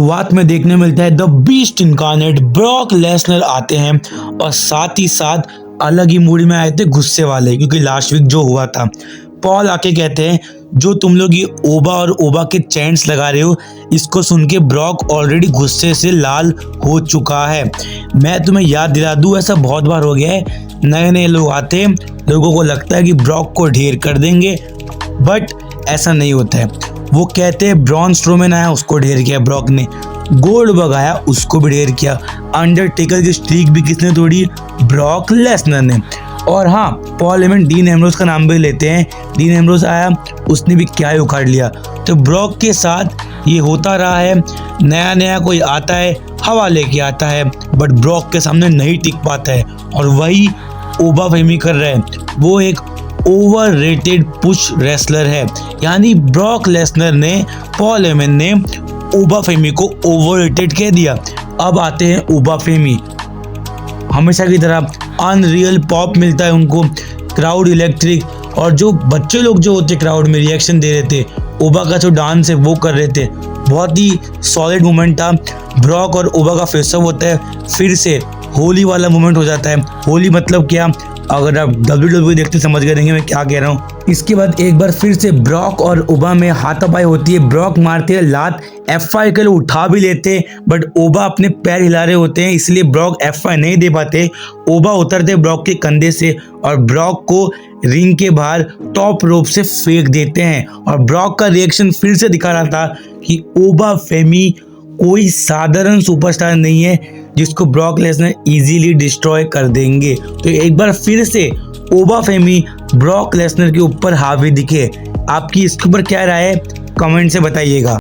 शुरुआत में देखने मिलता है the beast incarnate Brock Lesnar आते हैं और साथ ही साथ अलग ही मूड में आए थे गुस्से वाले, क्योंकि लास्ट वीक जो हुआ था। पॉल आके कहते हैं जो तुम लोग ये ओबा और ओबा के चैंट्स लगा रहे हो, इसको सुन के ब्रॉक ऑलरेडी गुस्से से लाल हो चुका है। मैं तुम्हें याद दिला दूं, ऐसा बहुत बार हो गया है, नए नए लोग आते हैं, लोगों को लगता है कि ब्रॉक को ढेर कर देंगे, बट ऐसा नहीं होता है। वो कहते हैं ब्रॉन स्ट्रोमैन आया, उसको ढेर किया ब्रॉक ने, गोल्डबर्ग आया, उसको भी ढेर किया, अंडरटेकर की स्ट्रीक भी किसने तोड़ी? ब्रॉक लेसनर ने। और हाँ, पॉल हेमन डीन एम्ब्रोस का नाम भी लेते हैं। डीन एम्ब्रोस आया, उसने भी क्या ही उखाड़ लिया। तो ब्रॉक के साथ ये होता रहा है, नया नया कोई आता है, हवा लेके आता है, बट ब्रॉक के सामने नहीं टिक पाता है, और वही ओबा फेमी कर रहा है। वो एक ओवररेटेड पुश रेसलर है, यानी ब्रॉक लेसनर ने, पॉल हेमन ने ओबा फेमी को ओवररेटेड कह दिया। अब आते हैं ओबा फेमी, हमेशा की तरह अनरियल पॉप मिलता है उनको, क्राउड इलेक्ट्रिक, और जो बच्चे लोग जो होते क्राउड में रिएक्शन दे रहे थे, ओबा का जो डांस है वो कर रहे थे, बहुत ही सॉलिड मोमेंट था। ब्रॉक और ओबा का फेस ऑफ होता है, फिर से होली वाला मोमेंट हो जाता है। होली मतलब क्या, अगर आप WWE देखते समझ गए रहेंगे मैं क्या कह रहा हूँ। इसके बाद एक बार फिर से ब्रॉक और ओबा में हाथापाई होती है, ब्रॉक मारते हैं लात, F5 के लिए उठा भी लेते, बट ओबा अपने पैर हिला रहे होते हैं, इसलिए ब्रॉक F5 नहीं दे पाते। ओबा उतरते ब्रॉक के कंधे से और ब्रॉक को रिंग के बाहर टॉप रोप से फेंक देते हैं, और ब्रॉक का रिएक्शन फिर से दिखा रहा था कि ओबा फेमी कोई साधारण सुपरस्टार नहीं है जिसको ब्रॉक लेसनर इजीली डिस्ट्रॉय कर देंगे। तो एक बार फिर से ओबा फेमी ब्रॉक लेसनर के ऊपर हावी दिखे। आपकी इसके ऊपर क्या राय है, कमेंट से बताइएगा।